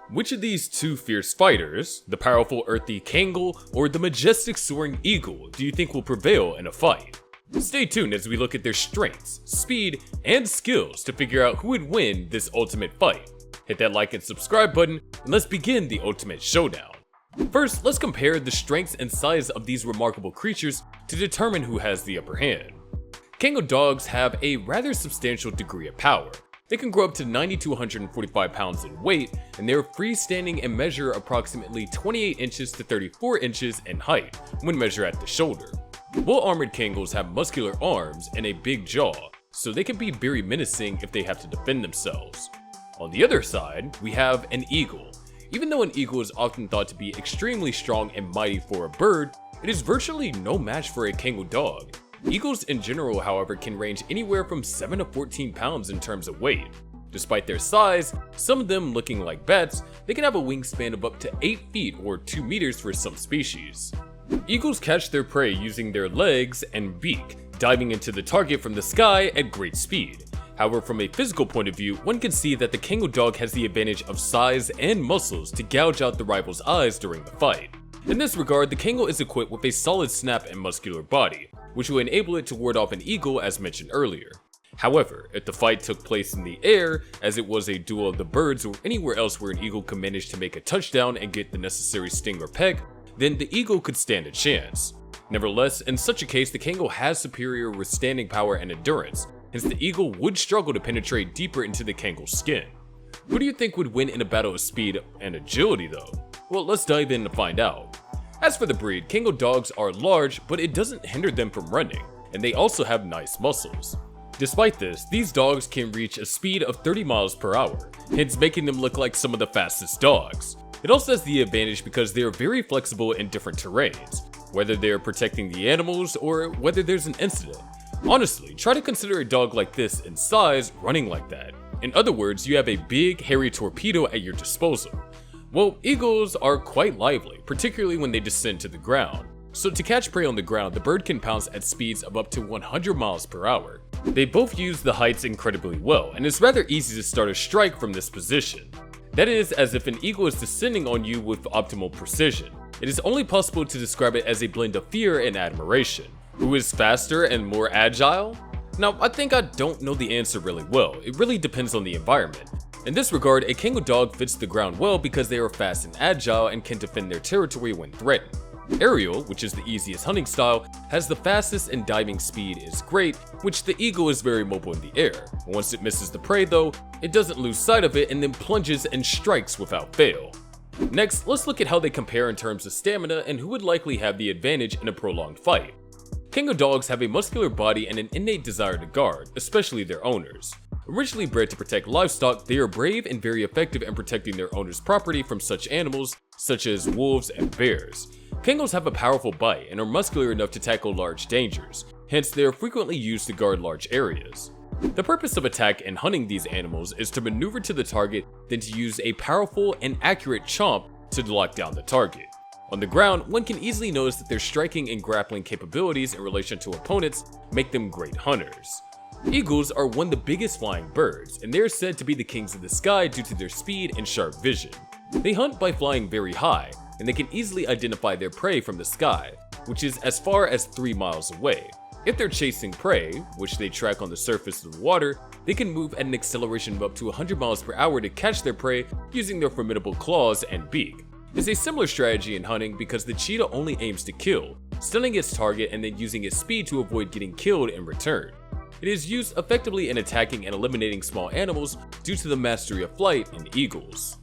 Which of these two fierce fighters, the powerful earthy Kangal or the majestic soaring eagle, do you think will prevail in a fight? Stay tuned as we look at their strengths, speed, and skills to figure out who would win this ultimate fight. Hit that like and subscribe button, and let's begin the ultimate showdown. First, let's compare the strengths and size of these remarkable creatures to determine who has the upper hand. Kangal dogs have a rather substantial degree of power. They can grow up to 90 to 145 pounds in weight, and they are freestanding and measure approximately 28 inches to 34 inches in height when measured at the shoulder. Well-armored Kangals have muscular arms and a big jaw, so they can be very menacing if they have to defend themselves. On the other side, we have an eagle. Even though an eagle is often thought to be extremely strong and mighty for a bird, it is virtually no match for a Kangal dog. Eagles in general, however, can range anywhere from 7 to 14 pounds in terms of weight. Despite their size, some of them looking like bats, they can have a wingspan of up to 8 feet or 2 meters for some species. Eagles catch their prey using their legs and beak, diving into the target from the sky at great speed. However, from a physical point of view, one can see that the Kangal dog has the advantage of size and muscles to gouge out the rival's eyes during the fight. In this regard, the Kangal is equipped with a solid snap and muscular body, which will enable it to ward off an eagle as mentioned earlier. However, if the fight took place in the air, as it was a duel of the birds or anywhere else where an eagle could manage to make a touchdown and get the necessary sting or peck, then the eagle could stand a chance. Nevertheless, in such a case, the Kangal has superior withstanding power and endurance, hence the eagle would struggle to penetrate deeper into the Kangal's skin. Who do you think would win in a battle of speed and agility though? Well, let's dive in to find out. As for the breed, Kangal dogs are large, but it doesn't hinder them from running, and they also have nice muscles. Despite this, these dogs can reach a speed of 30 miles per hour, hence making them look like some of the fastest dogs. It also has the advantage because they are very flexible in different terrains, whether they are protecting the animals or whether there's an incident. Honestly, try to consider a dog like this in size running like that. In other words, you have a big, hairy torpedo at your disposal. Well, eagles are quite lively, particularly when they descend to the ground. So to catch prey on the ground, the bird can pounce at speeds of up to 100 miles per hour. They both use the heights incredibly well, and it's rather easy to start a strike from this position. That is, as if an eagle is descending on you with optimal precision. It is only possible to describe it as a blend of fear and admiration. Who is faster and more agile? Now, I think I don't know the answer really well. It really depends on the environment. In this regard, a Kangal dog fits the ground well because they are fast and agile and can defend their territory when threatened. Aerial, which is the easiest hunting style, has the fastest and diving speed is great, which the eagle is very mobile in the air. Once it misses the prey though, it doesn't lose sight of it and then plunges and strikes without fail. Next, let's look at how they compare in terms of stamina and who would likely have the advantage in a prolonged fight. Kangal dogs have a muscular body and an innate desire to guard, especially their owners. Originally bred to protect livestock, they are brave and very effective in protecting their owner's property from such animals such as wolves and bears. Kangals have a powerful bite and are muscular enough to tackle large dangers, hence they are frequently used to guard large areas. The purpose of attack and hunting these animals is to maneuver to the target, then to use a powerful and accurate chomp to lock down the target. On the ground, one can easily notice that their striking and grappling capabilities in relation to opponents make them great hunters. Eagles are one of the biggest flying birds, and they are said to be the kings of the sky due to their speed and sharp vision. They hunt by flying very high, and they can easily identify their prey from the sky, which is as far as 3 miles away. If they're chasing prey, which they track on the surface of the water, they can move at an acceleration of up to 100 miles per hour to catch their prey using their formidable claws and beak. It's a similar strategy in hunting because the cheetah only aims to kill, stunning its target and then using its speed to avoid getting killed in return. It is used effectively in attacking and eliminating small animals due to the mastery of flight in eagles.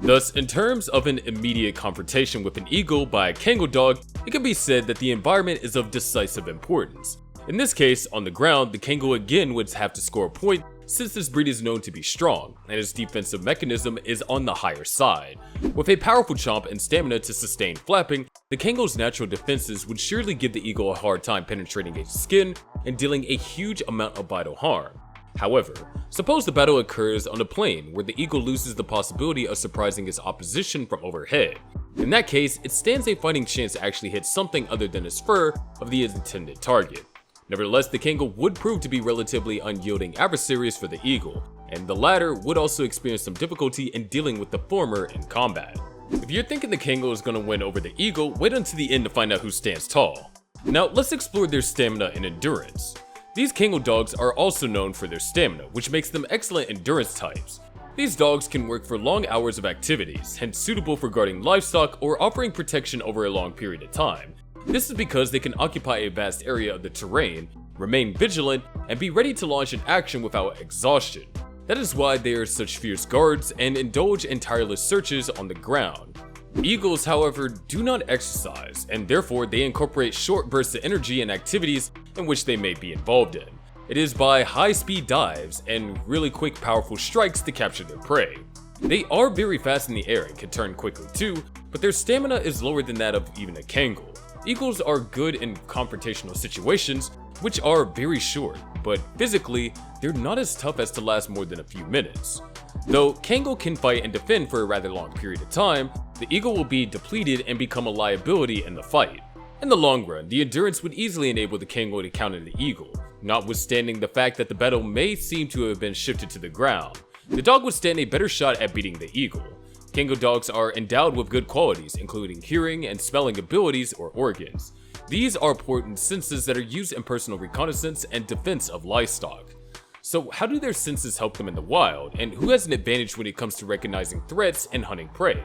Thus, in terms of an immediate confrontation with an eagle by a Kangal dog, it can be said that the environment is of decisive importance. In this case, on the ground, the Kangal again would have to score a point since this breed is known to be strong, and its defensive mechanism is on the higher side. With a powerful chomp and stamina to sustain flapping, the Kangal's natural defenses would surely give the eagle a hard time penetrating its skin and dealing a huge amount of vital harm. However, suppose the battle occurs on a plane where the eagle loses the possibility of surprising its opposition from overhead. In that case, it stands a fighting chance to actually hit something other than its fur of the intended target. Nevertheless, the Kangal would prove to be relatively unyielding adversaries for the eagle, and the latter would also experience some difficulty in dealing with the former in combat. If you're thinking the Kangal is going to win over the eagle, wait until the end to find out who stands tall. Now let's explore their stamina and endurance. These Kangal dogs are also known for their stamina, which makes them excellent endurance types. These dogs can work for long hours of activities, hence suitable for guarding livestock or offering protection over a long period of time. This is because they can occupy a vast area of the terrain, remain vigilant, and be ready to launch an action without exhaustion. That is why they are such fierce guards and indulge in tireless searches on the ground. Eagles, however, do not exercise, and therefore they incorporate short bursts of energy in activities in which they may be involved in. It is by high-speed dives and really quick powerful strikes to capture their prey. They are very fast in the air and can turn quickly too, but their stamina is lower than that of even a Kangal. Eagles are good in confrontational situations, which are very short, but physically, they're not as tough as to last more than a few minutes. Though Kangal can fight and defend for a rather long period of time, the eagle will be depleted and become a liability in the fight. In the long run, the endurance would easily enable the Kangal to counter the eagle, notwithstanding the fact that the battle may seem to have been shifted to the ground. The dog would stand a better shot at beating the eagle. Kangal dogs are endowed with good qualities, including hearing and smelling abilities or organs. These are important senses that are used in personal reconnaissance and defense of livestock. So how do their senses help them in the wild, and who has an advantage when it comes to recognizing threats and hunting prey?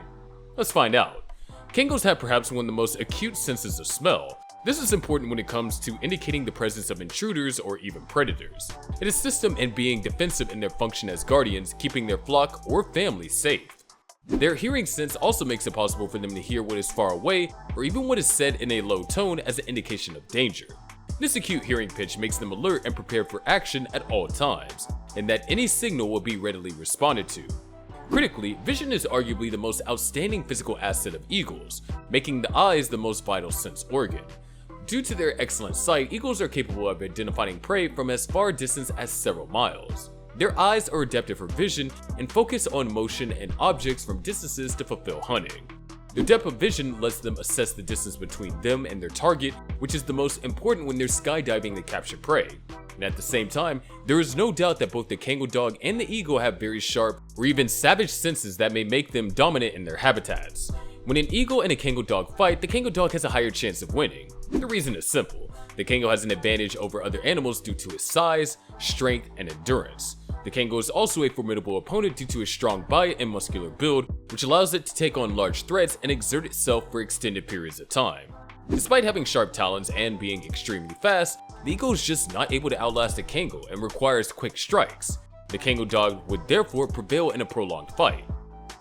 Let's find out. Kangals have perhaps one of the most acute senses of smell. This is important when it comes to indicating the presence of intruders or even predators. It assists them in being defensive in their function as guardians, keeping their flock or family safe. Their hearing sense also makes it possible for them to hear what is far away or even what is said in a low tone as an indication of danger. This acute hearing pitch makes them alert and prepared for action at all times, and that any signal will be readily responded to. Critically, vision is arguably the most outstanding physical asset of eagles, making the eyes the most vital sense organ. Due to their excellent sight, eagles are capable of identifying prey from as far a distance as several miles. Their eyes are adapted for vision and focus on motion and objects from distances to fulfill hunting. Their depth of vision lets them assess the distance between them and their target, which is the most important when they're skydiving to capture prey. And at the same time, there is no doubt that both the Kangal dog and the eagle have very sharp or even savage senses that may make them dominant in their habitats. When an eagle and a Kangal dog fight, the Kangal dog has a higher chance of winning. The reason is simple. The Kangal has an advantage over other animals due to its size, strength, and endurance. The Kangal is also a formidable opponent due to its strong bite and muscular build, which allows it to take on large threats and exert itself for extended periods of time. Despite having sharp talons and being extremely fast, the eagle is just not able to outlast a Kangal and requires quick strikes. The Kangal dog would therefore prevail in a prolonged fight.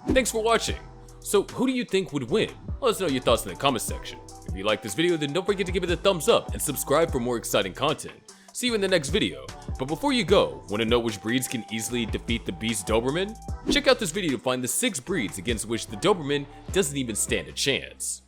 Thanks for watching. So who do you think would win? Let us know your thoughts in the comment section. If you like this video, then don't forget to give it a thumbs up and subscribe for more exciting content. See you in the next video. But before you go, want to know which breeds can easily defeat the beast Doberman? Check out this video to find the 6 breeds against which the Doberman doesn't even stand a chance.